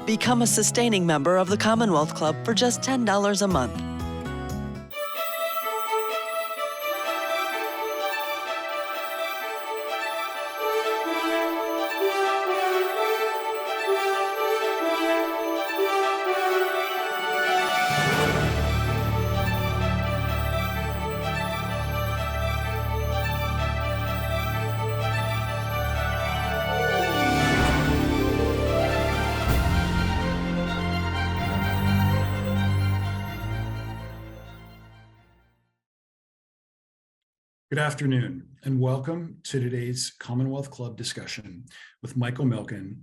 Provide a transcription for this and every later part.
Become a sustaining member of the Commonwealth Club for just $10 a month. Good afternoon, and welcome to today's Commonwealth Club discussion with Michael Milken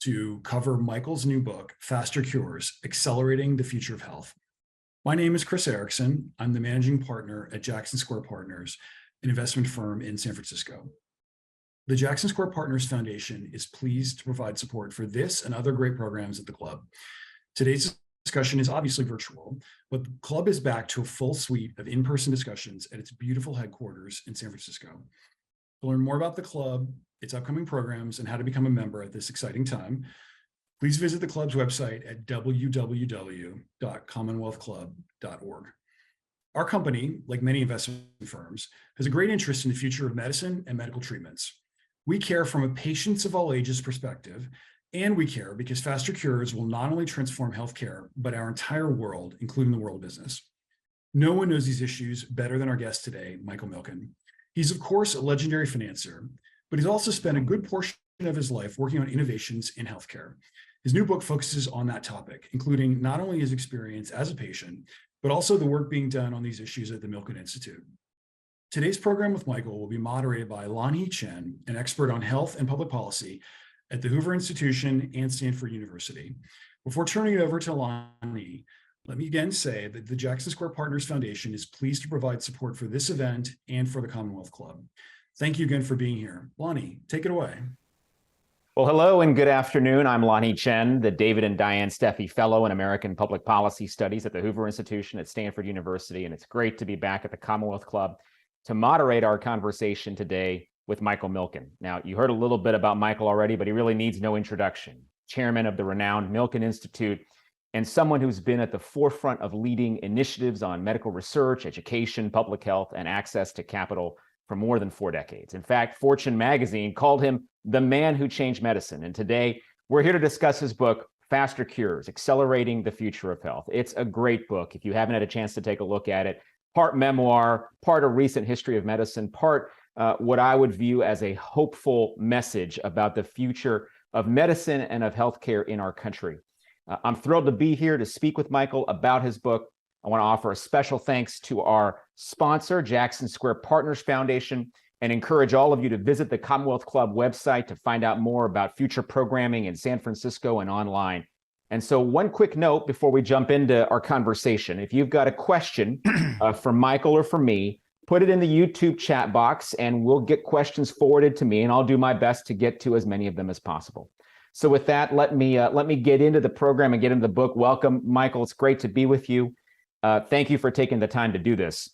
to cover Michael's new book, Faster Cures, Accelerating the Future of Health. My name is Chris Erickson. I'm the managing partner at Jackson Square Partners, an investment firm in San Francisco. The Jackson Square Partners Foundation is pleased to provide support for this and other great programs at the club. Today's discussion is obviously virtual, but the club is back to a full suite of in-person discussions at its beautiful headquarters in San Francisco. To learn more about the club, its upcoming programs, and how to become a member at this exciting time, please visit the club's website at www.commonwealthclub.org. Our company, like many investment firms, has a great interest in the future of medicine and medical treatments. We care from a patients of all ages perspective, and we care because faster cures will not only transform healthcare, but our entire world, including the world of business. No one knows these issues better than our guest today, Michael Milken. He's, of course, a legendary financier, but he's also spent a good portion of his life working on innovations in healthcare. His new book focuses on that topic, including not only his experience as a patient, but also the work being done on these issues at the Milken Institute. Today's program with Michael will be moderated by Lanhee Chen, an expert on health and public policy at the Hoover Institution and Stanford University. Before turning it over to Lanhee, let me again say that the Jackson Square Partners Foundation is pleased to provide support for this event and for the Commonwealth Club. Thank you again for being here. Lanhee, take it away. Well, hello and good afternoon. I'm Lanhee Chen, the David and Diane Steffi Fellow in American Public Policy Studies at the Hoover Institution at Stanford University, and it's great to be back at the Commonwealth Club to moderate our conversation today with Michael Milken. Now, you heard a little bit about Michael already, but he really needs no introduction. Chairman of the renowned Milken Institute, and someone who's been at the forefront of leading initiatives on medical research, education, public health, and access to capital for more than 4 decades. In fact, Fortune magazine called him the man who changed medicine. And today, we're here to discuss his book, Faster Cures, Accelerating the Future of Health. It's a great book. If you haven't had a chance to take a look at it, part memoir, part a recent history of medicine, part what I would view as a hopeful message about the future of medicine and of healthcare in our country. I'm thrilled to be here to speak with Michael about his book. I want to offer a special thanks to our sponsor, Jackson Square Partners Foundation, and encourage all of you to visit the Commonwealth Club website to find out more about future programming in San Francisco and online. And so one quick note before we jump into our conversation. If you've got a question for Michael or for me, put it in the YouTube chat box and we'll get questions forwarded to me, and I'll do my best to get to as many of them as possible. So with that, let me get into the program and get into the book. Welcome, Michael. It's great to be with you. Thank you for taking the time to do this.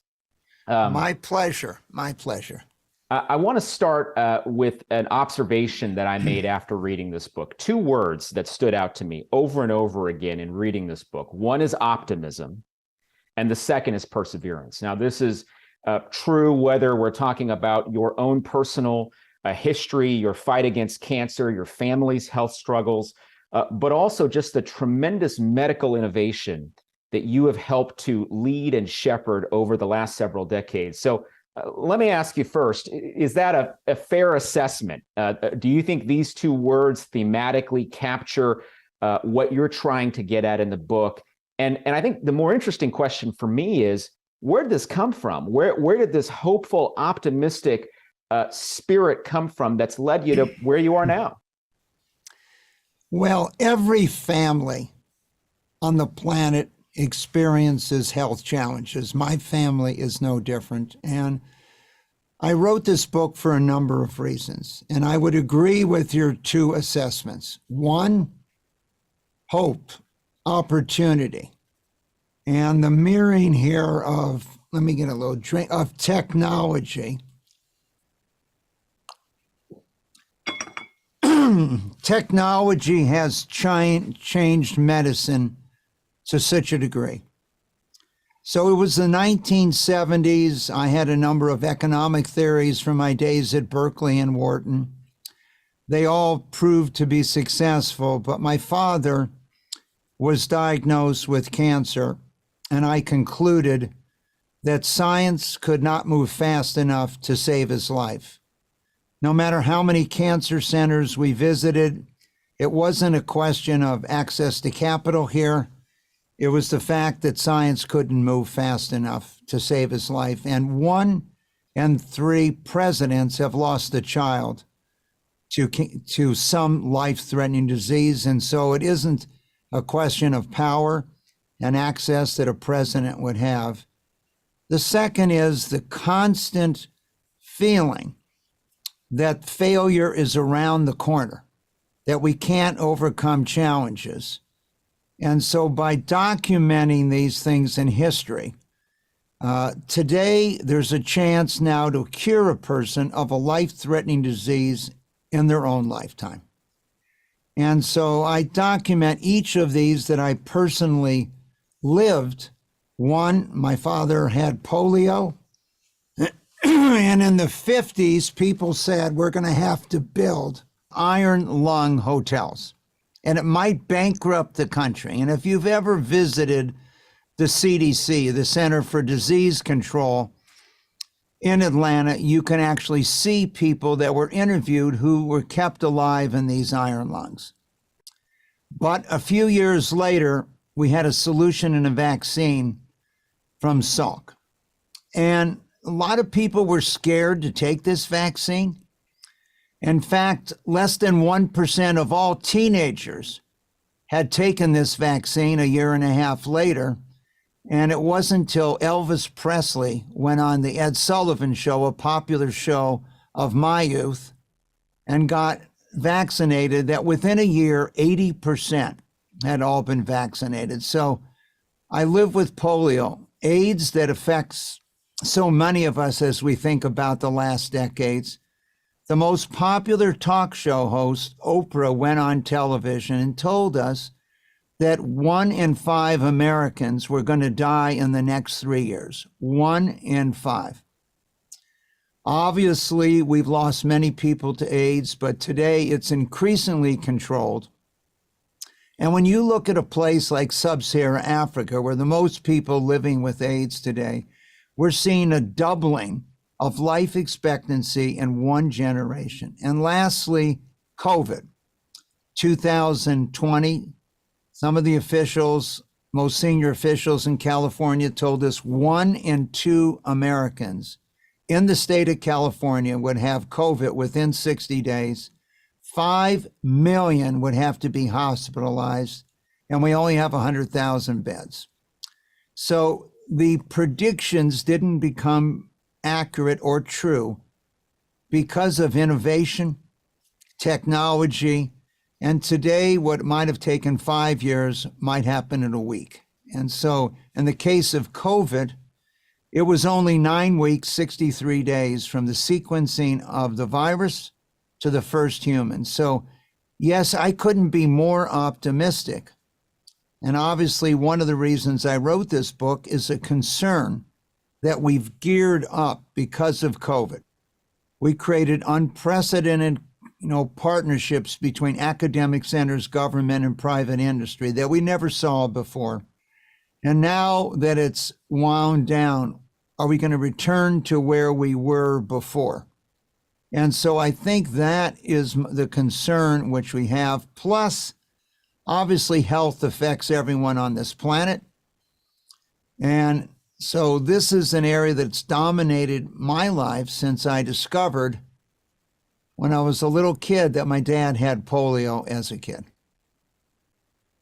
My pleasure. My pleasure. I want to start with an observation that I made after reading this book. 2 words that stood out to me over and over again in reading this book. One is optimism, and the second is perseverance. Now, this is true whether we're talking about your own personal history, your fight against cancer, your family's health struggles, but also just the tremendous medical innovation that you have helped to lead and shepherd over the last several decades. So let me ask you first, is that a fair assessment? Do you think these 2 words thematically capture what you're trying to get at in the book? And I think the more interesting question for me is, where did this come from? Where did this hopeful, optimistic spirit come from that's led you to where you are now? Well, every family on the planet experiences health challenges. My family is no different. And I wrote this book for a number of reasons. And I would agree with your 2 assessments. One, hope, opportunity. And the mirroring here of, let me get a little drink, of technology technology has changed medicine to such a degree. So it was the 1970s. I had a number of economic theories from my days at Berkeley and Wharton. They all proved to be successful, but my father was diagnosed with cancer, and I concluded that science could not move fast enough to save his life. No matter how many cancer centers we visited, it wasn't a question of access to capital here. It was the fact that science couldn't move fast enough to save his life. And 1 in 3 presidents have lost a child to some life-threatening disease. And so it isn't a question of power and access that a president would have. The second is the constant feeling that failure is around the corner, that we can't overcome challenges. And so by documenting these things in history, today there's a chance now to cure a person of a life-threatening disease in their own lifetime. And so I document each of these that I personally lived. One, my father had polio. And in the 50s, people said, we're going to have to build iron lung hotels, and it might bankrupt the country. And if you've ever visited the CDC, the Center for Disease Control in Atlanta, you can actually see people that were interviewed who were kept alive in these iron lungs. But a few years later, we had a solution and a vaccine from Salk. And a lot of people were scared to take this vaccine. In fact, less than 1% of all teenagers had taken this vaccine a year and a half later. And it wasn't until Elvis Presley went on the Ed Sullivan Show, a popular show of my youth, and got vaccinated that within a year, 80% had all been vaccinated. So I live with polio, AIDS that affects so many of us as we think about the last decades. The most popular talk show host, Oprah, went on television and told us that 1 in 5 Americans were going to die in the next 3 years. 1 in 5. Obviously, we've lost many people to AIDS, but today it's increasingly controlled. And when you look at a place like Sub-Saharan Africa, where the most people living with AIDS today, we're seeing a doubling of life expectancy in 1 generation. And lastly, COVID. 2020, some of the officials, most senior officials in California told us 1 in 2 Americans in the state of California would have COVID within 60 days. 5 million would have to be hospitalized, and we only have 100,000 beds. So the predictions didn't become accurate or true because of innovation, technology, and today what might have taken 5 years might happen in a week. And so in the case of COVID, it was only 9 weeks, 63 days from the sequencing of the virus to the first human. So yes, I couldn't be more optimistic. And obviously, one of the reasons I wrote this book is a concern that we've geared up because of COVID. We created unprecedented, partnerships between academic centers, government, and private industry that we never saw before. And now that it's wound down, are we going to return to where we were before? And so I think that is the concern which we have. Plus, obviously, health affects everyone on this planet. And so this is an area that's dominated my life since I discovered when I was a little kid that my dad had polio as a kid.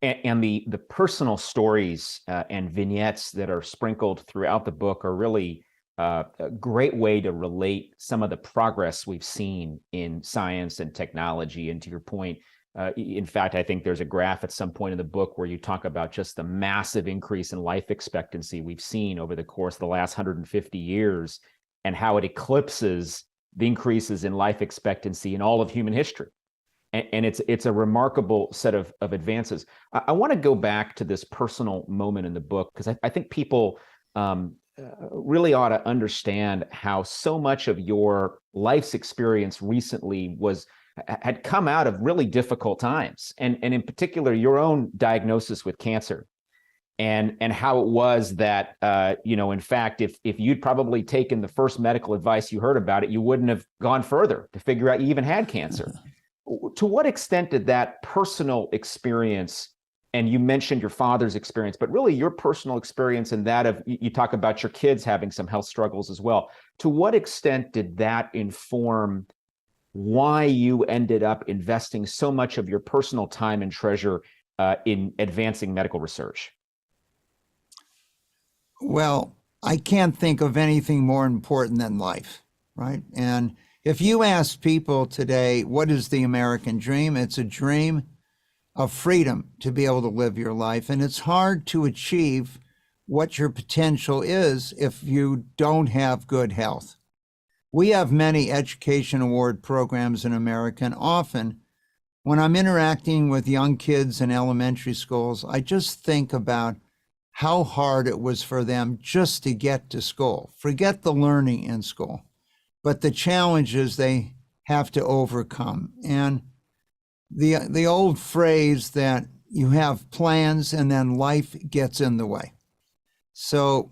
And the personal stories and vignettes that are sprinkled throughout the book are really a great way to relate some of the progress we've seen in science and technology. And to your point, in fact, I think there's a graph at some point in the book where you talk about just the massive increase in life expectancy we've seen over the course of the last 150 years and how it eclipses the increases in life expectancy in all of human history. and it's a remarkable set of advances. I want to go back to this personal moment in the book, because I think people really ought to understand how so much of your life's experience recently had come out of really difficult times, and in particular your own diagnosis with cancer, and how it was that in fact, if you'd probably taken the first medical advice you heard about it, you wouldn't have gone further to figure out you even had cancer. To what extent did that personal experience, and you mentioned your father's experience, but really your personal experience and that of, you talk about your kids having some health struggles as well, to what extent did that inform why you ended up investing so much of your personal time and treasure in advancing medical research? Well, I can't think of anything more important than life, right? And if you ask people today, what is the American dream? It's a dream of freedom to be able to live your life. And it's hard to achieve what your potential is if you don't have good health. We have many education award programs in America, and often when I'm interacting with young kids in elementary schools, I just think about how hard it was for them just to get to school. Forget the learning in school, but the challenges they have to overcome. And the old phrase that you have plans and then life gets in the way. So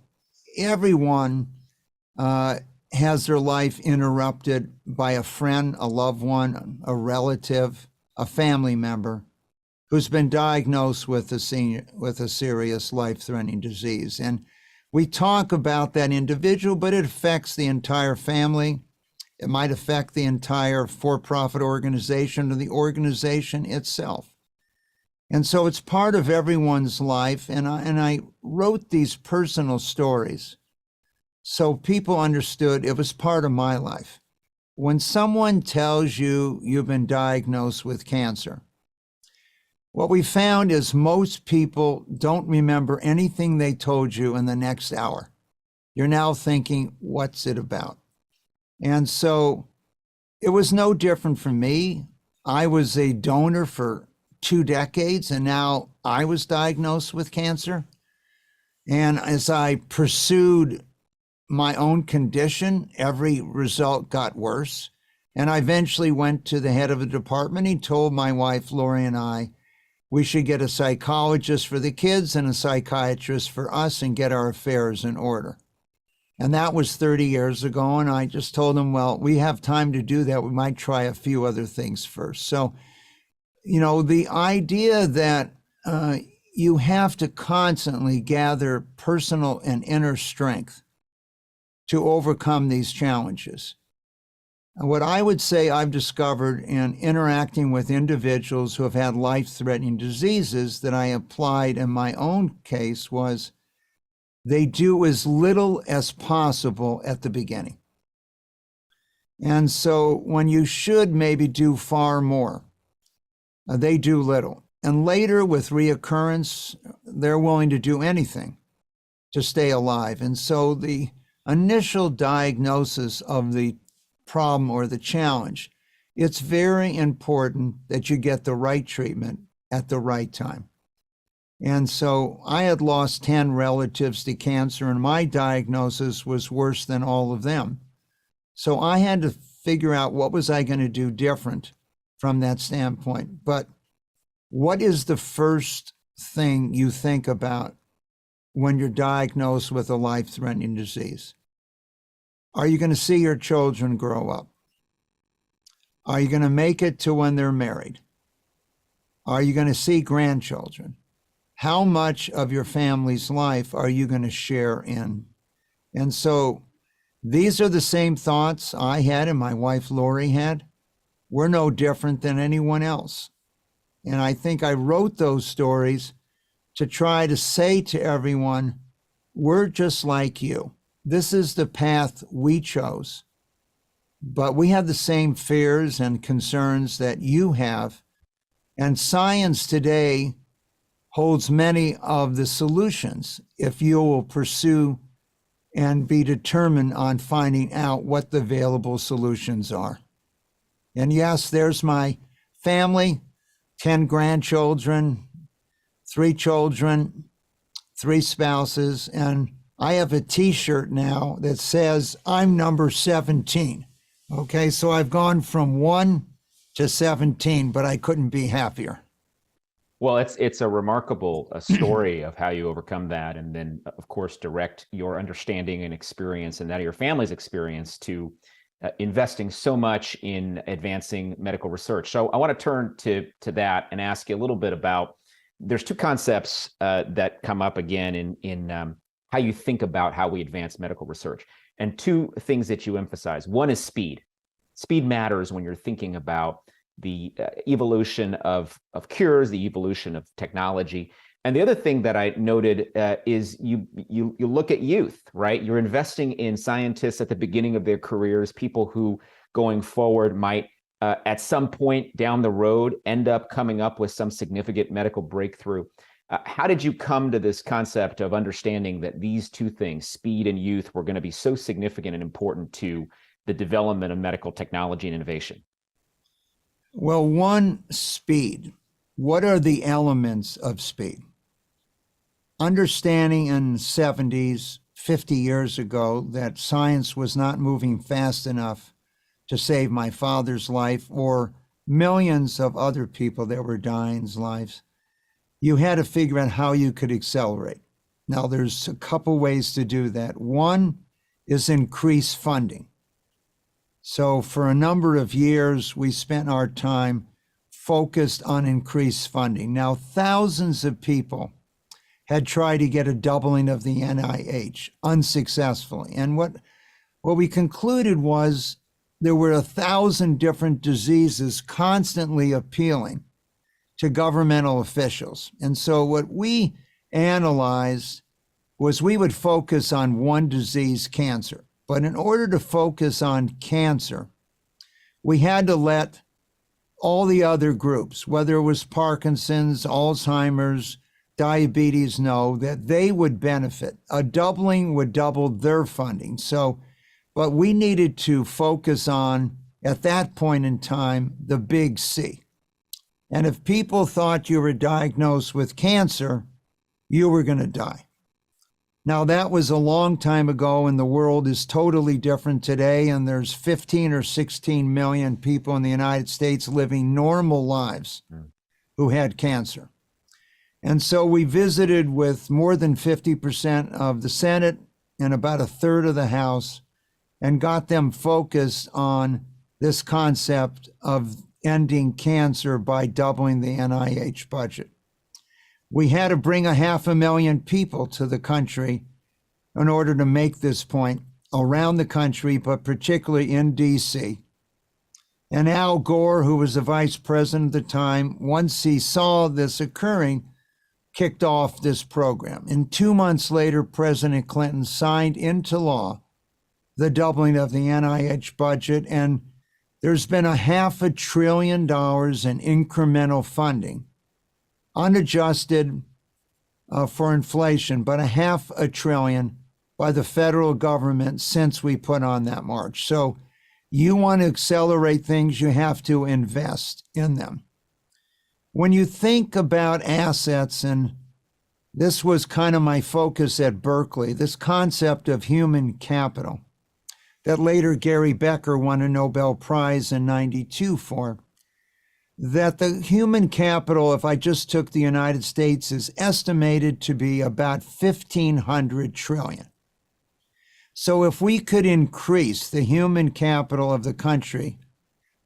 everyone has their life interrupted by a friend, a loved one, a relative, a family member who's been diagnosed with a serious life-threatening disease. And we talk about that individual, but it affects the entire family. It might affect the entire for-profit organization or the organization itself. And so it's part of everyone's life. And I wrote these personal stories so people understood it was part of my life. When someone tells you you've been diagnosed with cancer, what we found is most people don't remember anything they told you in the next hour. You're now thinking, what's it about? And so it was no different for me. I was a donor for 2 decades, and now I was diagnosed with cancer. And as I pursued my own condition, every result got worse. And I eventually went to the head of the department. He told my wife, Lori, and I, we should get a psychologist for the kids and a psychiatrist for us and get our affairs in order. And that was 30 years ago. And I just told him, well, we have time to do that. We might try a few other things first. So, the idea that you have to constantly gather personal and inner strength to overcome these challenges. And what I would say I've discovered in interacting with individuals who have had life-threatening diseases that I applied in my own case was they do as little as possible at the beginning. And so when you should maybe do far more, they do little. And later with reoccurrence, they're willing to do anything to stay alive. And so the initial diagnosis of the problem or the challenge, it's very important that you get the right treatment at the right time. And so I had lost 10 relatives to cancer, and my diagnosis was worse than all of them. So I had to figure out what was I going to do different from that standpoint. But what is the first thing you think about when you're diagnosed with a life-threatening disease? Are you going to see your children grow up? Are you going to make it to when they're married? Are you going to see grandchildren? How much of your family's life are you going to share in? And so these are the same thoughts I had and my wife Lori had. We're no different than anyone else. And I think I wrote those stories to try to say to everyone, we're just like you. This is the path we chose, but we have the same fears and concerns that you have. And science today holds many of the solutions if you will pursue and be determined on finding out what the available solutions are. And yes, there's my family, 10 grandchildren, 3 children, 3 spouses, and I have a t-shirt now that says I'm number 17. Okay, so I've gone from 1 to 17, but I couldn't be happier. Well, it's a remarkable story of how you overcome that, and then of course direct your understanding and experience and that of your family's experience to investing so much in advancing medical research. So I want to turn to that and ask you a little bit about. There's 2 concepts that come up again in how you think about how we advance medical research, and 2 things that you emphasize. One is speed. Speed matters when you're thinking about the evolution of cures, the evolution of technology. And the other thing that I noted is you look at youth, right? You're investing in scientists at the beginning of their careers, people who going forward might at some point down the road end up coming up with some significant medical breakthrough. How did you come to this concept of understanding that these 2 things, speed and youth, were going to be so significant and important to the development of medical technology and innovation? Well, one, speed. What are the elements of speed? Understanding in the 70s, 50 years ago, that science was not moving fast enough to save my father's life or millions of other people that were dying's lives. You had to figure out how you could accelerate. Now, there's a couple ways to do that. One is increase funding. So for a number of years, we spent our time focused on increased funding. Now, thousands of people had tried to get a doubling of the NIH unsuccessfully. And what we concluded was there were 1,000 different diseases constantly appealing to governmental officials. And so what we analyzed was we would focus on one disease, cancer. But in order to focus on cancer, we had to let all the other groups, whether it was Parkinson's, Alzheimer's, diabetes, know that they would benefit. A doubling would double their funding. So, but we needed to focus on, at that point in time, the big C. And if people thought you were diagnosed with cancer, you were going to die. Now, that was a long time ago, and the world is totally different today, and there's 15 or 16 million people in the United States living normal lives who had cancer. And so we visited with more than 50% of the Senate and about a third of the House and got them focused on this concept of ending cancer by doubling the NIH budget. We had to bring 500,000 people to the country in order to make this point around the country, but particularly in DC. And Al Gore, who was the vice president at the time, once he saw this occurring, kicked off this program. And 2 months later, President Clinton signed into law the doubling of the NIH budget, and there's been $500 billion in incremental funding, unadjusted for inflation, but $500 billion by the federal government since we put on that march. So you want to accelerate things, you have to invest in them. When you think about assets, and this was kind of my focus at Berkeley, this concept of human capital that later Gary Becker won a Nobel Prize in '92 for, that the human capital, if I just took the United States, is estimated to be about 1,500 trillion. So if we could increase the human capital of the country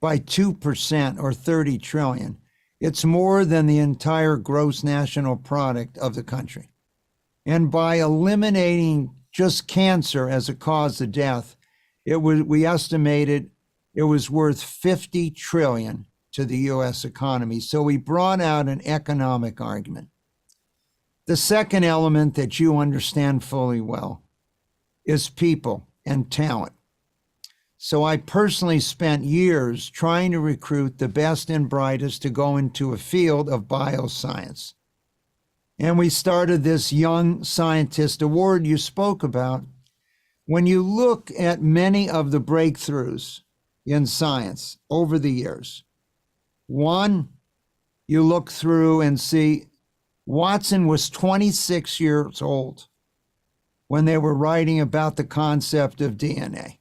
by 2% or 30 trillion, it's more than the entire gross national product of the country. And by eliminating just cancer as a cause of death, we estimated it was worth 50 trillion to the U.S. economy. So we brought out an economic argument. The second element that you understand fully well is people and talent. So I personally spent years trying to recruit the best and brightest to go into a field of bioscience. And we started this Young Scientist Award you spoke about. When you look at many of the breakthroughs in science over the years, One, you look through and see Watson was 26 years old when they were writing about the concept of DNA.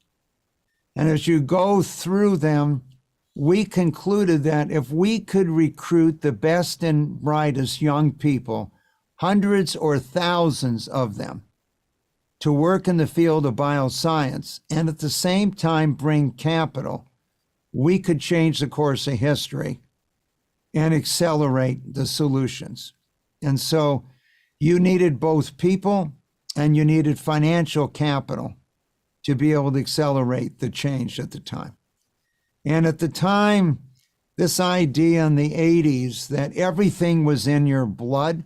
And as you go through them, we concluded that if we could recruit the best and brightest young people, hundreds or thousands of them, to work in the field of bioscience, and at the same time bring capital, we could change the course of history and accelerate the solutions. And so you needed both people and you needed financial capital to be able to accelerate the change at the time. And at the time, this idea in the 80s that everything was in your blood,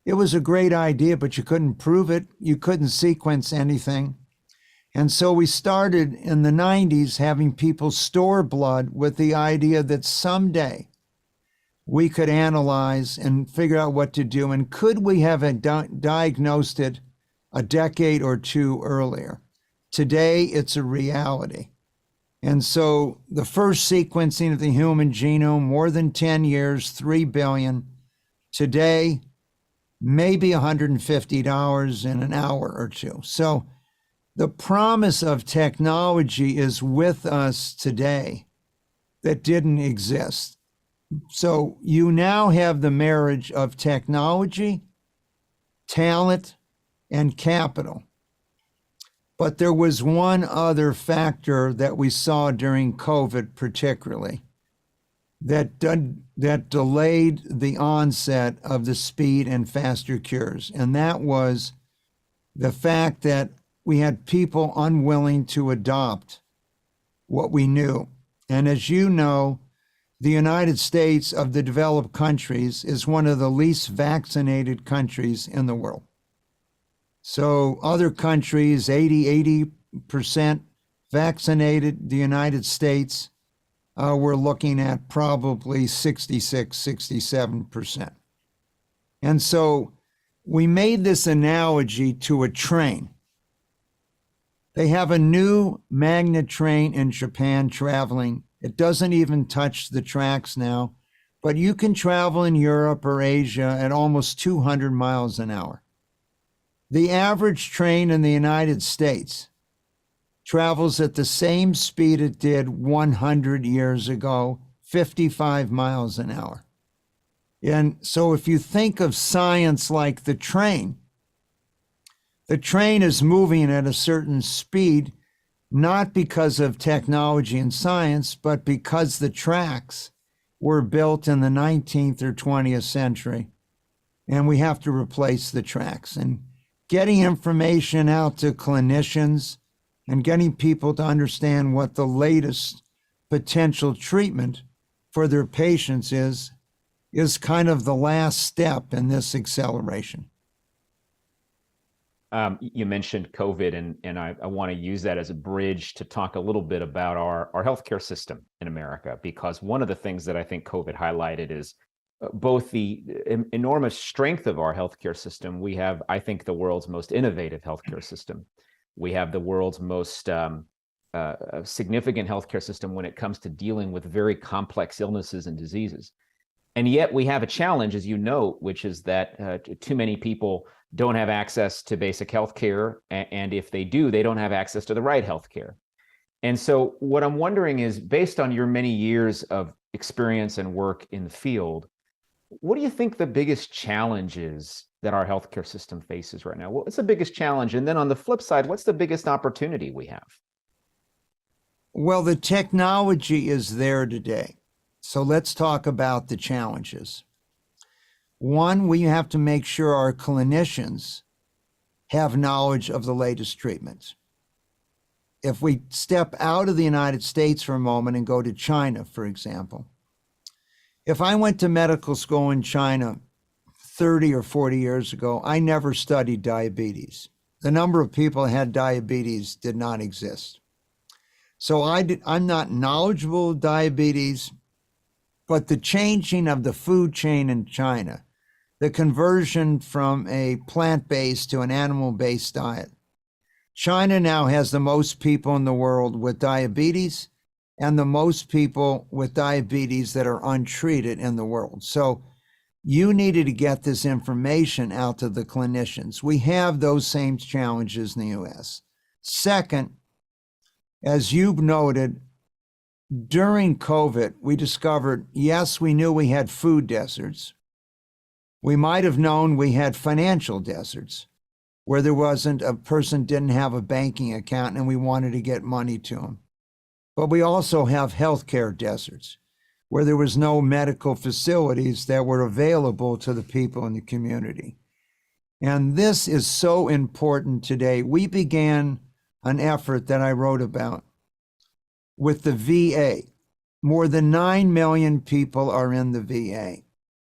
it was a great idea, but you couldn't prove it. You couldn't sequence anything. And so we started in the 90s having people store blood with the idea that someday we could analyze and figure out what to do. And could we have diagnosed it a decade or two earlier? Today, it's a reality. And so the first sequencing of the human genome, more than 10 years, 3 billion. Today, maybe $150 in an hour or two. So the promise of technology is with us today that didn't exist. So you now have the marriage of technology, talent, and capital. But there was one other factor that we saw during COVID particularly that delayed the onset of the speed and faster cures. And that was the fact that we had people unwilling to adopt what we knew. And as you know, the United States of the developed countries is one of the least vaccinated countries in the world. So other countries, 80% vaccinated. The United States, we're looking at probably 66, 67%. And so we made this analogy to a train. They have a new magnet train in Japan traveling. It doesn't even touch the tracks now, but you can travel in Europe or Asia at almost 200 miles an hour. The average train in the United States travels at the same speed it did 100 years ago, 55 miles an hour. And so if you think of science like the train is moving at a certain speed, not because of technology and science, but because the tracks were built in the 19th or 20th century, and we have to replace the tracks. And getting information out to clinicians and getting people to understand what the latest potential treatment for their patients is kind of the last step in this acceleration. You mentioned COVID, and I want to use that as a bridge to talk a little bit about our healthcare system in America, because one of the things that I think COVID highlighted is both the enormous strength of our healthcare system. We have, I think, the world's most innovative healthcare system. We have the world's most significant healthcare system when it comes to dealing with very complex illnesses and diseases. And yet we have a challenge, as you know, which is that too many people don't have access to basic health care. And if they do, they don't have access to the right health care. And so what I'm wondering is, based on your many years of experience and work in the field, what do you think the biggest challenge is that our healthcare system faces right now? What's the biggest challenge? And then on the flip side, what's the biggest opportunity we have? Well, the technology is there today. So let's talk about the challenges. One, we have to make sure our clinicians have knowledge of the latest treatments. If we step out of the United States for a moment and go to China, for example, if I went to medical school in China 30 or 40 years ago, I never studied diabetes. The number of people that had diabetes did not exist. So I'm not knowledgeable of diabetes, but the changing of the food chain in China, the conversion from a plant-based to an animal-based diet. China now has the most people in the world with diabetes and the most people with diabetes that are untreated in the world. So you needed to get this information out to the clinicians. We have those same challenges in the US. Second, as you've noted, during COVID, we discovered, yes, we knew we had food deserts. We might have known we had financial deserts where there wasn't a person didn't have a banking account and we wanted to get money to them. But we also have healthcare deserts where there was no medical facilities that were available to the people in the community. And this is so important today. We began an effort that I wrote about with the VA. More than 9 million people are in the VA,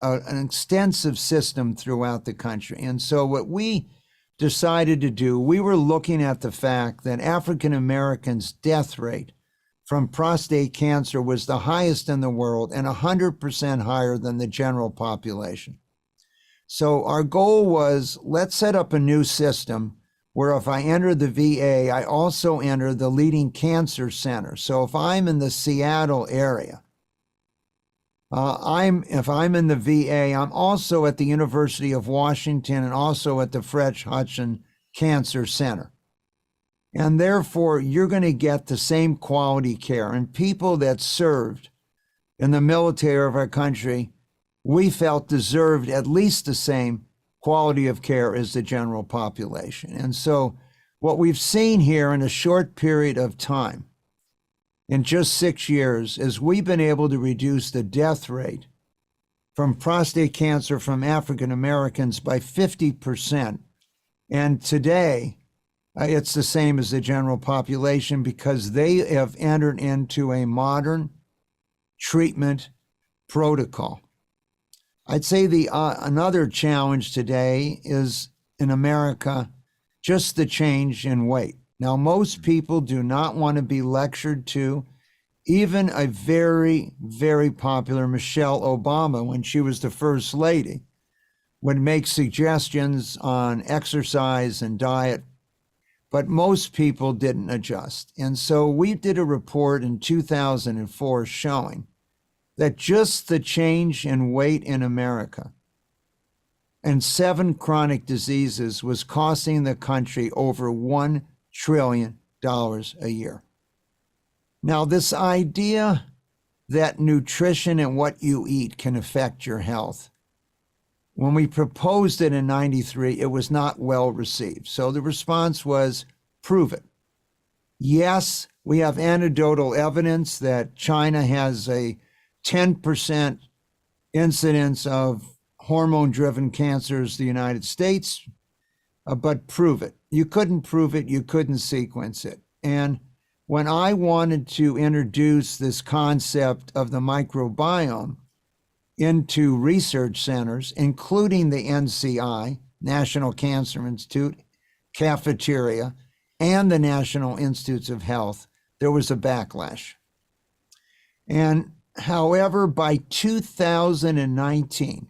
an extensive system throughout the country. And so what we decided to do, we were looking at the fact that African Americans' death rate from prostate cancer was the highest in the world and 100% higher than the general population. So our goal was, let's set up a new system where if I enter the VA, I also enter the leading cancer center. So if I'm in the Seattle area, if I'm in the VA, I'm also at the University of Washington and also at the Fred Hutchinson Cancer Center. And therefore, you're going to get the same quality care. And people that served in the military of our country, we felt deserved at least the same quality of care as the general population. And so what we've seen here in a short period of time, in just 6 years, is we've been able to reduce the death rate from prostate cancer from African Americans by 50%. And today, it's the same as the general population because they have entered into a modern treatment protocol. I'd say another challenge today is in America, just the change in weight. Now, most people do not want to be lectured to. Even a very, very popular Michelle Obama, when she was the first lady, would make suggestions on exercise and diet, but most people didn't adjust. And so we did a report in 2004 showing that just the change in weight in America and 7 chronic diseases was costing the country over $1 trillion a year. Now, this idea that nutrition and what you eat can affect your health, when we proposed it in '93, it was not well received. So the response was, prove it. Yes, we have anecdotal evidence that China has a 10% incidence of hormone-driven cancers in the United States, but prove it. You couldn't prove it, you couldn't sequence it. And when I wanted to introduce this concept of the microbiome into research centers, including the NCI, National Cancer Institute, cafeteria, and the National Institutes of Health, there was a backlash. And however, by 2019,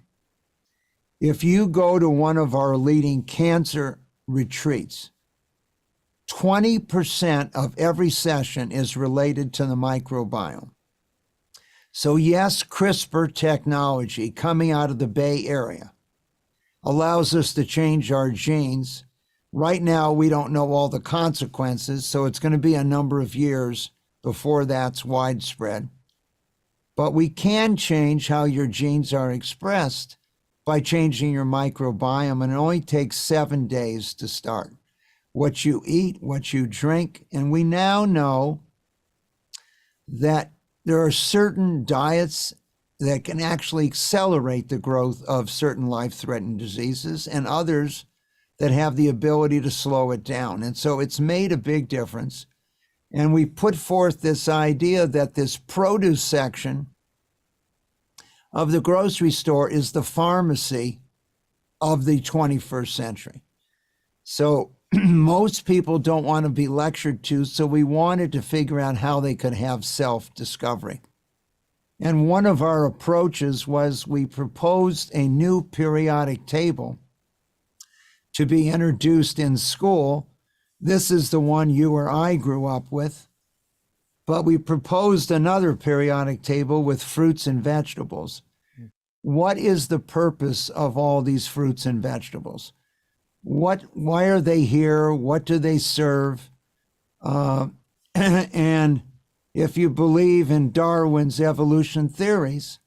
if you go to one of our leading cancer retreats, 20% of every session is related to the microbiome. So yes, CRISPR technology coming out of the Bay Area allows us to change our genes. Right now, we don't know all the consequences, so it's going to be a number of years before that's widespread. But we can change how your genes are expressed by changing your microbiome, and it only takes 7 days to start. What you eat, what you drink, and we now know that there are certain diets that can actually accelerate the growth of certain life-threatening diseases and others that have the ability to slow it down. And so it's made a big difference. And we put forth this idea that this produce section of the grocery store is the pharmacy of the 21st century. So most people don't want to be lectured to, so we wanted to figure out how they could have self-discovery. And one of our approaches was we proposed a new periodic table to be introduced in school. This is the one you or I grew up with. but we proposed another periodic table with fruits and vegetables. What is the purpose of all these fruits and vegetables? Why are they here? What do they serve? And if you believe in Darwin's evolution theories,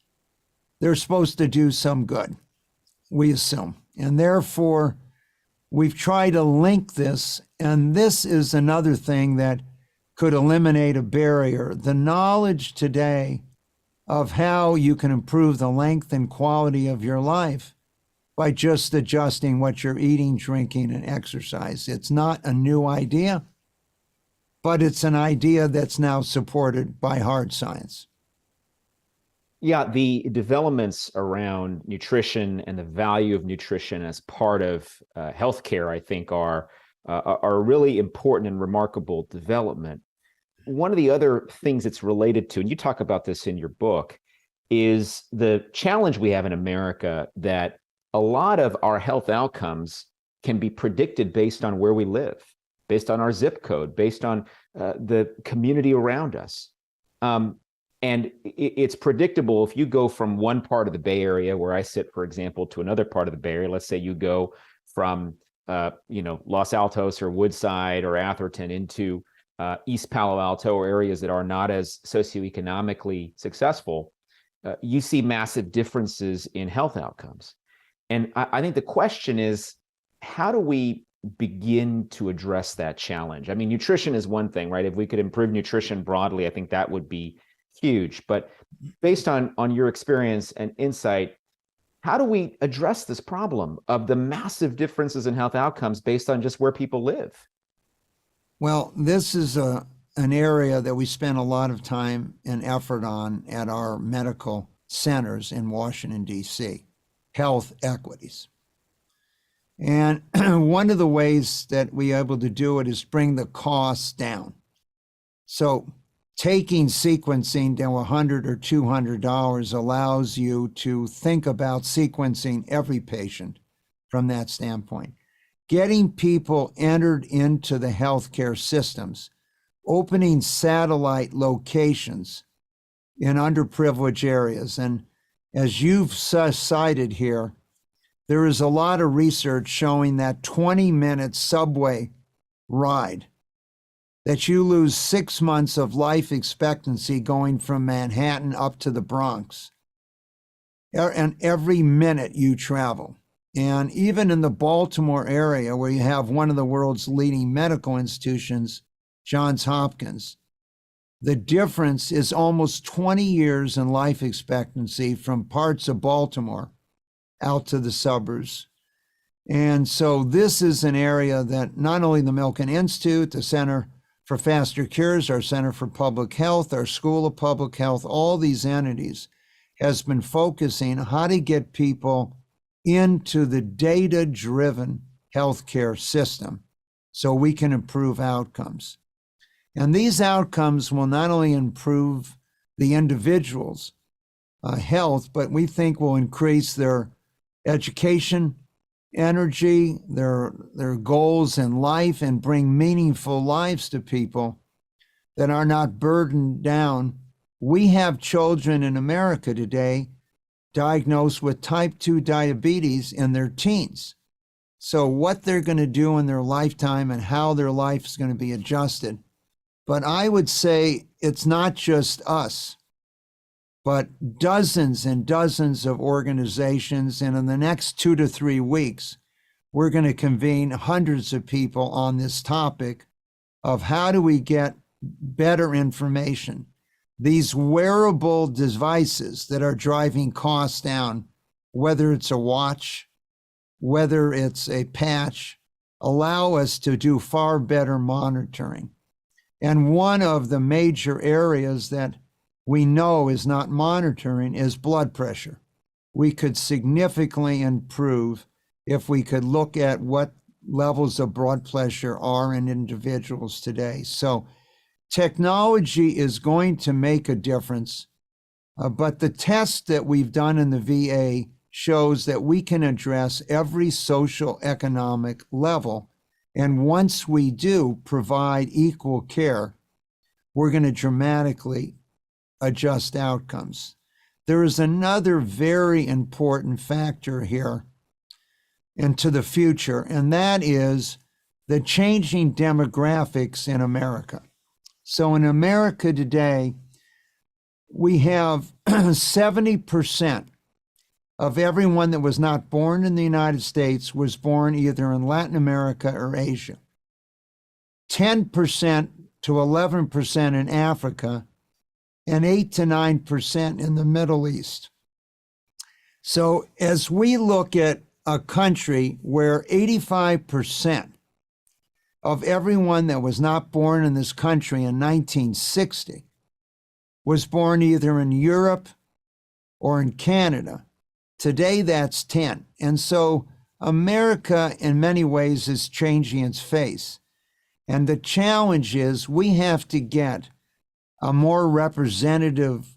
they're supposed to do some good, we assume. And therefore, we've tried to link this, and this is another thing that could eliminate a barrier. The knowledge today of how you can improve the length and quality of your life by just adjusting what you're eating, drinking, and exercise. It's not a new idea, but it's an idea that's now supported by hard science. Yeah, the developments around nutrition and the value of nutrition as part of healthcare, I think, are a really important and remarkable development. One of the other things it's related to, and you talk about this in your book, is the challenge we have in America that a lot of our health outcomes can be predicted based on where we live, based on our zip code, based on the community around us. And it's predictable if you go from one part of the Bay Area, where I sit, for example, to another part of the Bay Area. Let's say you go from Los Altos or Woodside or Atherton into East Palo Alto, or areas that are not as socioeconomically successful. You see massive differences in health outcomes. And I think the question is, how do we begin to address that challenge? I mean, nutrition is one thing, right? If we could improve nutrition broadly, I think that would be huge. But based on your experience and insight, how do we address this problem of the massive differences in health outcomes based on just where people live? Well, this is an area that we spend a lot of time and effort on at our medical centers in Washington, D.C., health equities. And one of the ways that we're able to do it is bring the costs down. So taking sequencing to $100 or $200 allows you to think about sequencing every patient from that standpoint. Getting people entered into the healthcare systems, opening satellite locations in underprivileged areas. And as you've cited here, there is a lot of research showing that 20-minute subway ride, that you lose 6 months of life expectancy going from Manhattan up to the Bronx, and every minute you travel. And even in the Baltimore area, where you have one of the world's leading medical institutions, Johns Hopkins, the difference is almost 20 years in life expectancy from parts of Baltimore out to the suburbs. And so this is an area that not only the Milken Institute, the Center for Faster Cures, our Center for Public Health, our School of Public Health, all these entities has been focusing on how to get people into the data-driven healthcare system so we can improve outcomes. And these outcomes will not only improve the individual's health, but we think will increase their education, energy, their goals in life, and bring meaningful lives to people that are not burdened down. We have children in America today diagnosed with type 2 diabetes in their teens. So what they're going to do in their lifetime and how their life is going to be adjusted. But I would say it's not just us, but dozens and dozens of organizations. And in the next 2 to 3 weeks, we're going to convene hundreds of people on this topic of how do we get better information. These wearable devices that are driving costs down, whether it's a watch, whether it's a patch, allow us to do far better monitoring. And one of the major areas that we know is not monitoring is blood pressure. We could significantly improve if we could look at what levels of blood pressure are in individuals today. So technology is going to make a difference, but the test that we've done in the VA shows that we can address every social economic level. And once we do provide equal care, we're going to dramatically adjust outcomes. There is another very important factor here into the future, and that is the changing demographics in America. So in America today, we have 70% of everyone that was not born in the United States was born either in Latin America or Asia. 10% to 11% in Africa, and 8 to 9% in the Middle East. So as we look at a country where 85% of everyone that was not born in this country in 1960 was born either in Europe or in Canada, today that's 10. And so America in many ways is changing its face. And the challenge is we have to get a more representative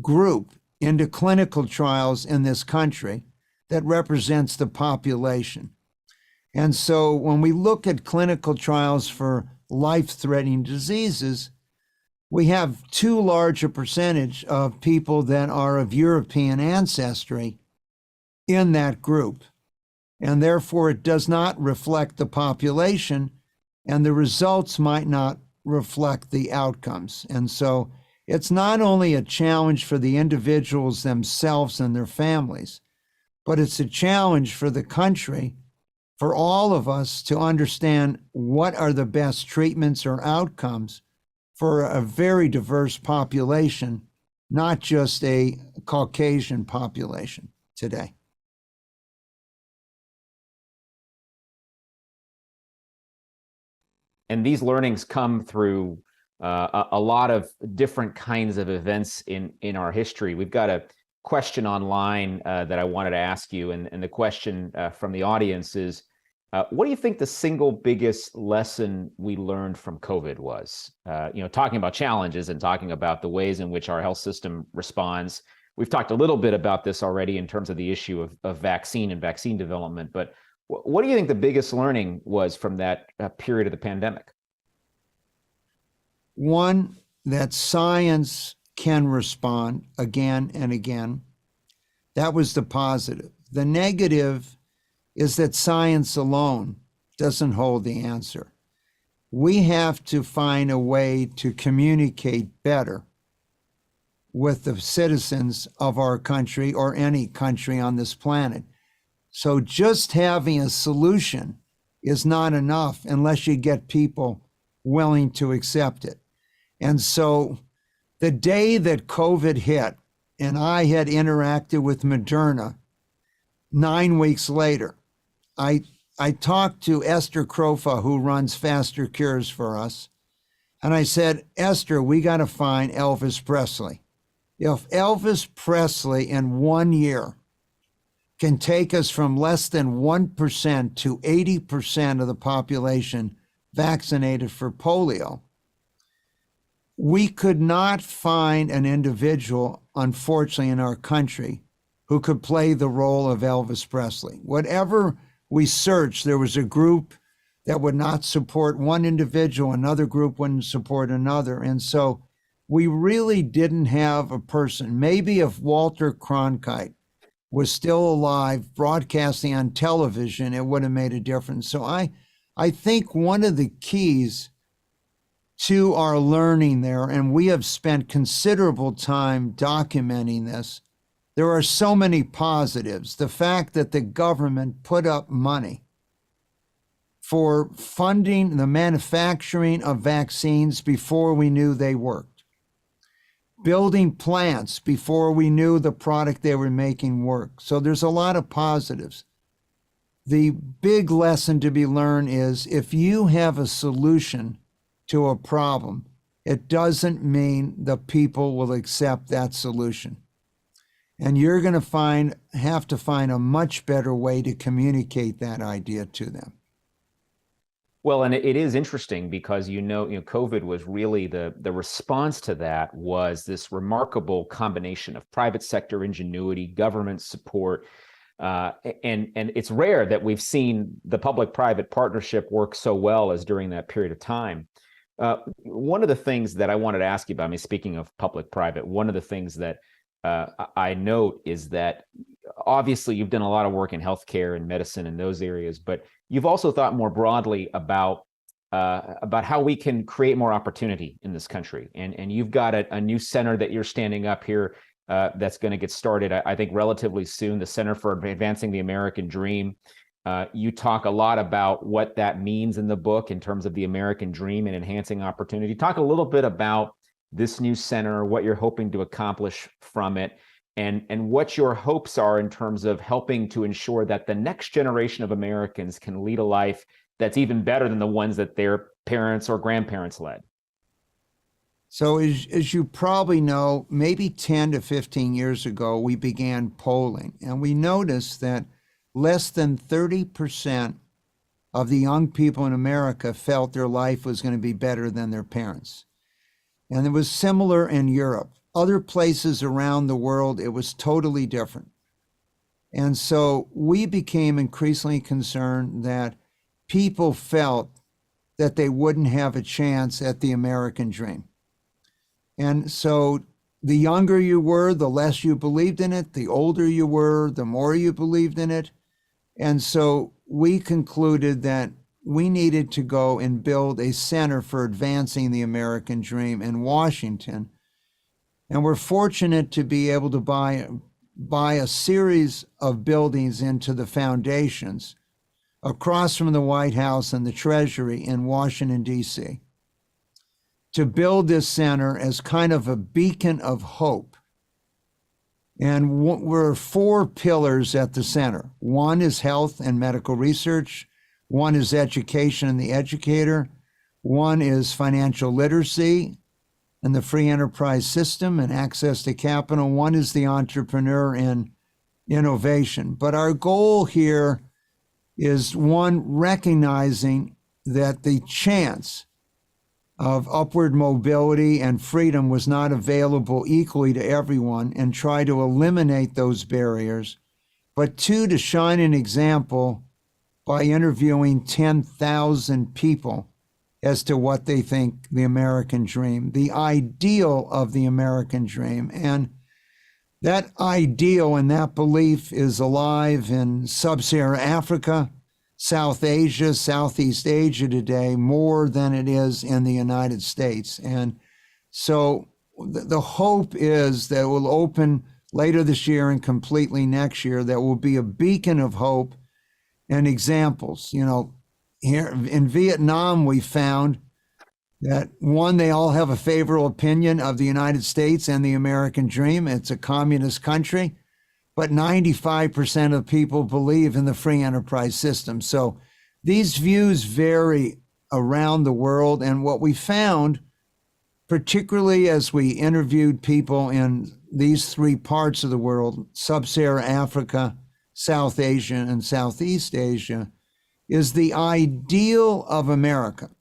group into clinical trials in this country that represents the population. And so when we look at clinical trials for life-threatening diseases, we have too large a percentage of people that are of European ancestry in that group. And therefore it does not reflect the population, and the results might not reflect the outcomes. And so it's not only a challenge for the individuals themselves and their families, but it's a challenge for the country, for all of us to understand what are the best treatments or outcomes for a very diverse population, not just a Caucasian population today. And these learnings come through a lot of different kinds of events in our history. We've got a question online that I wanted to ask you, and the question from the audience is, what do you think the single biggest lesson we learned from COVID was? Talking about challenges and talking about the ways in which our health system responds. We've talked a little bit about this already in terms of the issue of vaccine and vaccine development, but what do you think the biggest learning was from that period of the pandemic? One, that science can respond again and again. That was the positive. The negative is that science alone doesn't hold the answer. We have to find a way to communicate better with the citizens of our country or any country on this planet. So just having a solution is not enough unless you get people willing to accept it. And so the day that COVID hit and I had interacted with Moderna, 9 weeks later, I talked to Esther Krofa, who runs Faster Cures for us. And I said, Esther, we got to find Elvis Presley. If Elvis Presley in 1 year can take us from less than 1% to 80% of the population vaccinated for polio, we could not find an individual, unfortunately, in our country who could play the role of Elvis Presley. Whatever we searched, there was a group that would not support one individual, another group wouldn't support another. And so we really didn't have a person. Maybe if Walter Cronkite was still alive, broadcasting on television, it would have made a difference. So I think one of the keys to our learning there, and we have spent considerable time documenting this, there are so many positives. The fact that the government put up money for funding the manufacturing of vaccines before we knew they worked, building plants before we knew the product they were making worked. So there's a lot of positives. The big lesson to be learned is if you have a solution to a problem, it doesn't mean the people will accept that solution. And you're going to have to find a much better way to communicate that idea to them. Well, and it is interesting because COVID was really the response to that was this remarkable combination of private sector ingenuity, government support, and it's rare that we've seen the public-private partnership work so well as during that period of time. One of the things that I wanted to ask you about, I mean, speaking of public-private, one of the things that I note is that obviously you've done a lot of work in healthcare and medicine and those areas, but you've also thought more broadly about how we can create more opportunity in this country. And you've got a new center that you're standing up here that's going to get started, I think, relatively soon, the Center for Advancing the American Dream. You talk a lot about what that means in the book in terms of the American dream and enhancing opportunity. Talk a little bit about this new center, what you're hoping to accomplish from it, and what your hopes are in terms of helping to ensure that the next generation of Americans can lead a life that's even better than the ones that their parents or grandparents led. So as you probably know, maybe 10 to 15 years ago, we began polling, and we noticed that less than 30% of the young people in America felt their life was going to be better than their parents. And it was similar in Europe. Other places around the world, it was totally different. And so we became increasingly concerned that people felt that they wouldn't have a chance at the American dream. And so the younger you were, the less you believed in it. The older you were, the more you believed in it. And so we concluded that we needed to go and build a center for advancing the American dream in Washington. And we're fortunate to be able to buy a series of buildings into the foundations across from the White House and the Treasury in Washington, D.C., to build this center as kind of a beacon of hope. And we're 4 pillars at the center. One is health and medical research. One is education and the educator. One is financial literacy and the free enterprise system and access to capital. One is the entrepreneur and innovation. But our goal here is, one, recognizing that the chance of upward mobility and freedom was not available equally to everyone, and try to eliminate those barriers. But 2, to shine an example by interviewing 10,000 people as to what they think the American dream, the ideal of the American dream. And that ideal and that belief is alive in sub-Saharan Africa, South Asia, Southeast Asia today, more than it is in the United States. And so the hope is that it will open later this year and completely next year, that will be a beacon of hope and examples. You know, here in Vietnam, we found that, one, they all have a favorable opinion of the United States and the American dream. It's a communist country, but 95% of people believe in the free enterprise system. So these views vary around the world. And what we found, particularly as we interviewed people in these 3 parts of the world, sub-Saharan Africa, South Asia, and Southeast Asia, is the ideal of America,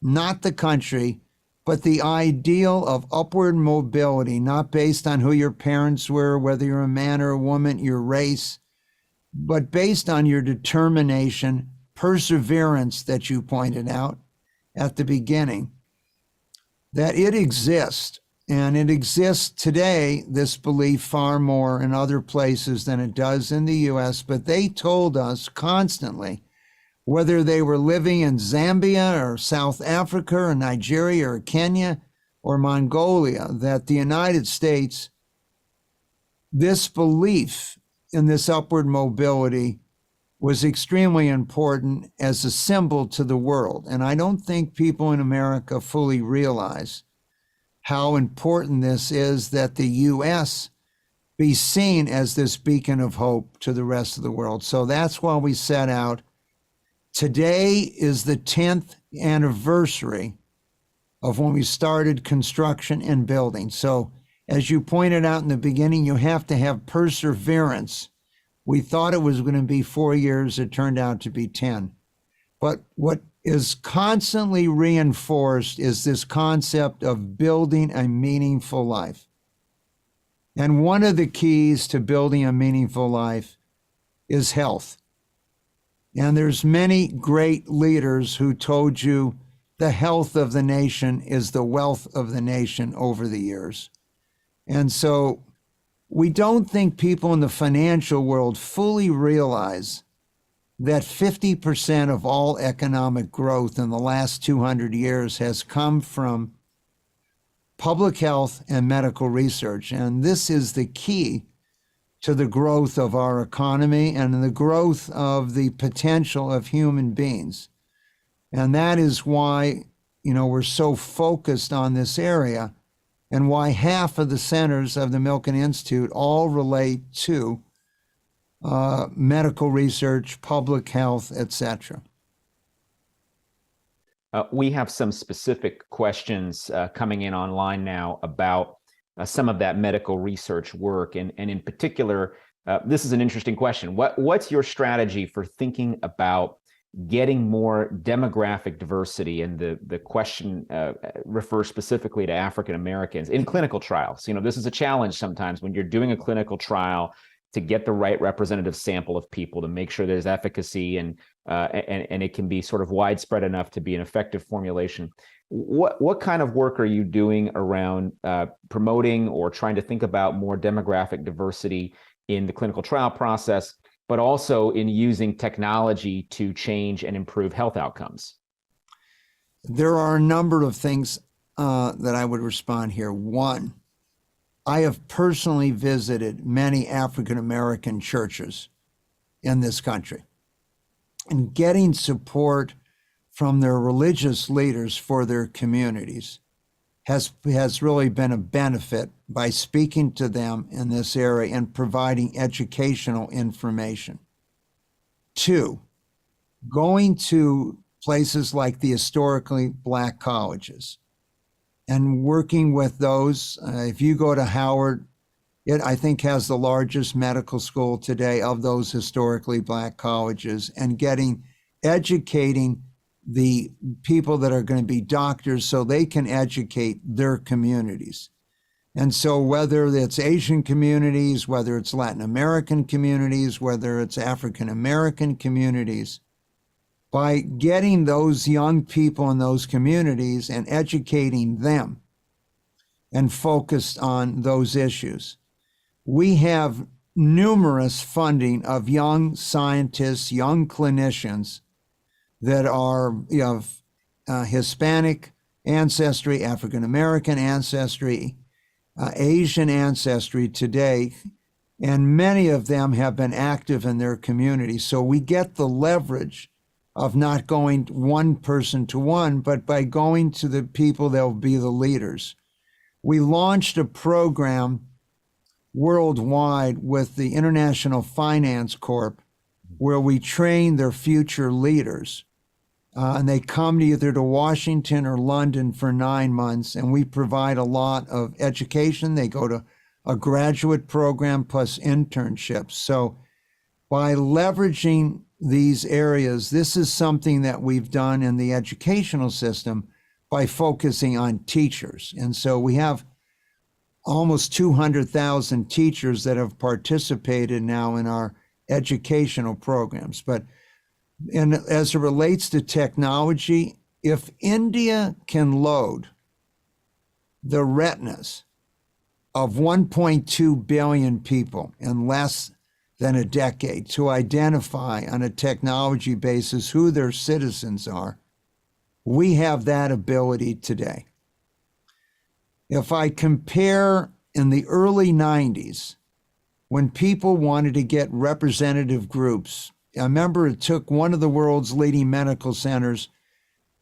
not the country, but the ideal of upward mobility, not based on who your parents were, whether you're a man or a woman, your race, but based on your determination, perseverance that you pointed out at the beginning, that it exists. And it exists today, this belief, far more in other places than it does in the US. But they told us constantly, whether they were living in Zambia or South Africa or Nigeria or Kenya or Mongolia, that the United States, this belief in this upward mobility was extremely important as a symbol to the world. And I don't think people in America fully realize how important this is, that the US be seen as this beacon of hope to the rest of the world. So that's why we set out. Today is the 10th anniversary of when we started construction and building. So as you pointed out in the beginning, you have to have perseverance. We thought it was going to be 4 years. It turned out to be 10. But what is constantly reinforced is this concept of building a meaningful life. And one of the keys to building a meaningful life is health. And there's many great leaders who told you the health of the nation is the wealth of the nation over the years. And so we don't think people in the financial world fully realize that 50% of all economic growth in the last 200 years has come from public health and medical research. And this is the key to the growth of our economy and the growth of the potential of human beings. And that is why, we're so focused on this area, and why half of the centers of the Milken Institute all relate to medical research, public health, etc. We have some specific questions coming in online now about some of that medical research work. And in particular, this is an interesting question. What's your strategy for thinking about getting more demographic diversity? And the question refers specifically to African Americans in clinical trials. This is a challenge sometimes when you're doing a clinical trial to get the right representative sample of people to make sure there's efficacy and it can be sort of widespread enough to be an effective formulation. What kind of work are you doing around promoting or trying to think about more demographic diversity in the clinical trial process, but also in using technology to change and improve health outcomes? There are a number of things that I would respond here. One, I have personally visited many African American churches in this country, and getting support from their religious leaders for their communities has really been a benefit by speaking to them in this area and providing educational information. Two, going to places like the historically Black colleges and working with those. If you go to Howard, it, I think, has the largest medical school today of those historically Black colleges, and educating the people that are going to be doctors so they can educate their communities. And so whether it's Asian communities, whether it's Latin American communities, whether it's African American communities, by getting those young people in those communities and educating them and focused on those issues, we have numerous funding of young scientists, young clinicians that are Hispanic ancestry, African American ancestry, Asian ancestry today, and many of them have been active in their community. So we get the leverage of not going one person to one, but by going to the people that will be the leaders. We launched a program worldwide with the International Finance Corp, where we train their future leaders. And they come either to Washington or London for 9 months, and we provide a lot of education. They go to a graduate program plus internships. So by leveraging these areas, this is something that we've done in the educational system by focusing on teachers. And so we have almost 200,000 teachers that have participated now in our educational programs. And as it relates to technology, if India can load the retinas of 1.2 billion people in less than a decade to identify on a technology basis who their citizens are, we have that ability today. If I compare in the early 90s, when people wanted to get representative groups, I remember it took one of the world's leading medical centers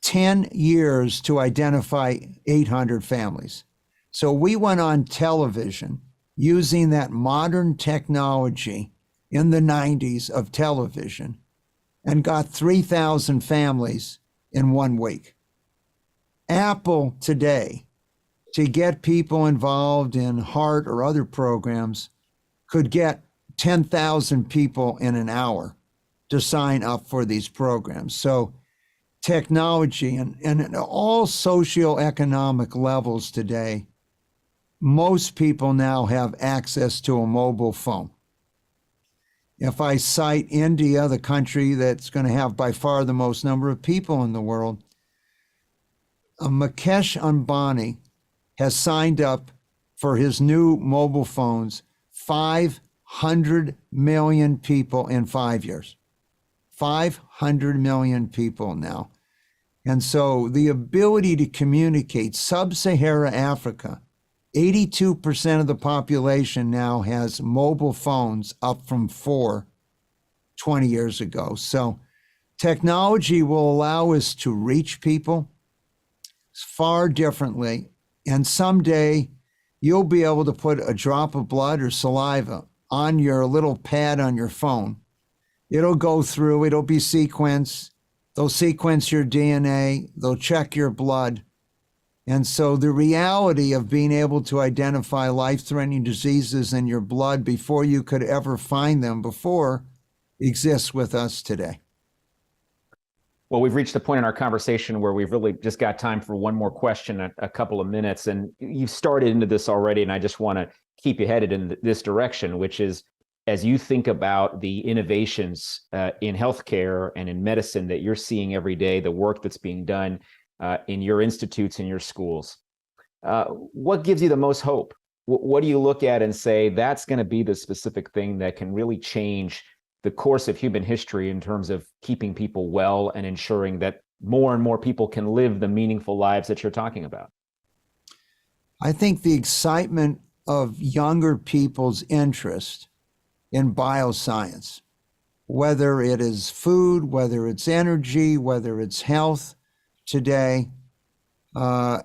10 years to identify 800 families. So we went on television using that modern technology in the 90s of television and got 3,000 families in 1 week. Apple today, to get people involved in heart or other programs, could get 10,000 people in an hour to sign up for these programs. So technology and at all socioeconomic levels today, most people now have access to a mobile phone. If I cite India, the country that's going to have by far the most number of people in the world, Mukesh Ambani has signed up for his new mobile phones 500 million people in 5 years. 500 million people now. And so the ability to communicate, sub-Saharan Africa, 82% of the population now has mobile phones, up from 20 years ago. So technology will allow us to reach people far differently. And someday you'll be able to put a drop of blood or saliva on your little pad on your phone. It'll go through, it'll be sequenced. They'll sequence your DNA, they'll check your blood. And so the reality of being able to identify life-threatening diseases in your blood before you could ever find them before exists with us today. Well, we've reached the point in our conversation where we've really just got time for one more question, a couple of minutes. And you've started into this already, and I just want to keep you headed in this direction, which is, as you think about the innovations in healthcare and in medicine that you're seeing every day, the work that's being done in your institutes and your schools, what gives you the most hope? What do you look at and say, that's going to be the specific thing that can really change the course of human history in terms of keeping people well and ensuring that more and more people can live the meaningful lives that you're talking about? I think the excitement of younger people's interest in bioscience, whether it is food, whether it's energy, whether it's health today, the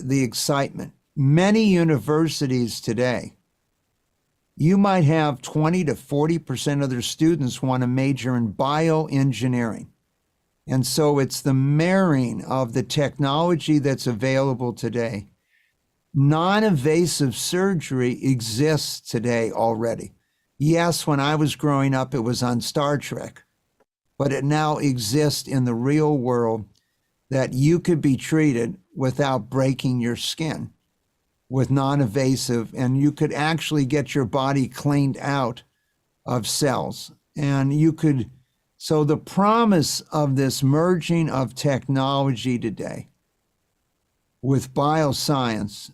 excitement. Many universities today, you might have 20 to 40% of their students want to major in bioengineering. And so it's the marrying of the technology that's available today. Non-invasive surgery exists today already. Yes, when I was growing up, it was on Star Trek, but it now exists in the real world that you could be treated without breaking your skin with non-invasive, and you could actually get your body cleaned out of cells. And you could, so the promise of this merging of technology today with bioscience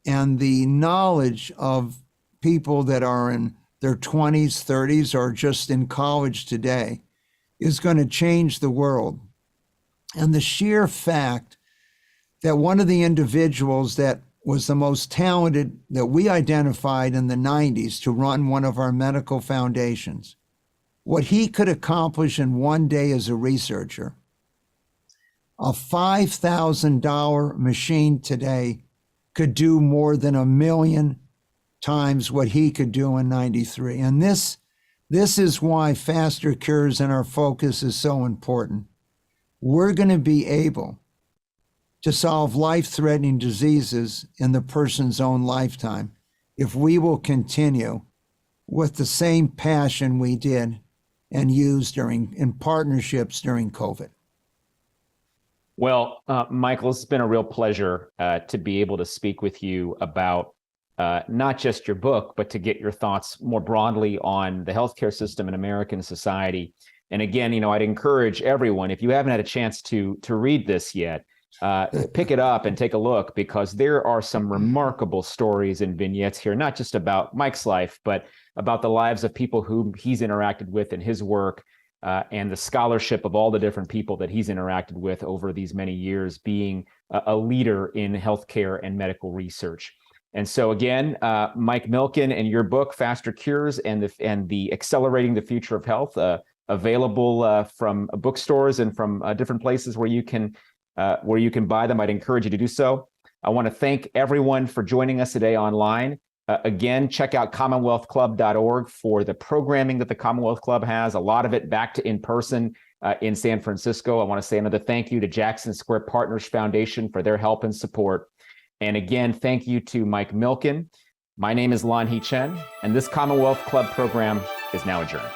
and the knowledge of people that are in their 20s, 30s, or just in college today is going to change the world. And the sheer fact that one of the individuals that was the most talented that we identified in the 90s to run one of our medical foundations, what he could accomplish in one day as a researcher, a $5,000 machine today could do more than 1 million times what he could do in 93. And this is why faster cures and our focus is so important. We're going to be able to solve life-threatening diseases in the person's own lifetime if we will continue with the same passion we did and used in partnerships during COVID. Well, Michael, it's been a real pleasure to be able to speak with you about not just your book, but to get your thoughts more broadly on the healthcare system in American society. And again, I'd encourage everyone, if you haven't had a chance to read this yet, pick it up and take a look, because there are some remarkable stories and vignettes here, not just about Mike's life, but about the lives of people whom he's interacted with in his work, and the scholarship of all the different people that he's interacted with over these many years, being a leader in healthcare and medical research. And so again, Mike Milken and your book, Faster Cures and the Accelerating the Future of Health, available from bookstores and from different places where you can buy them. I'd encourage you to do so. I want to thank everyone for joining us today online. Again, check out commonwealthclub.org for the programming that the Commonwealth Club has, a lot of it back to in-person in San Francisco. I want to say another thank you to Jackson Square Partners Foundation for their help and support. And again, thank you to Mike Milken. My name is Lan Hee Chen, and this Commonwealth Club program is now adjourned.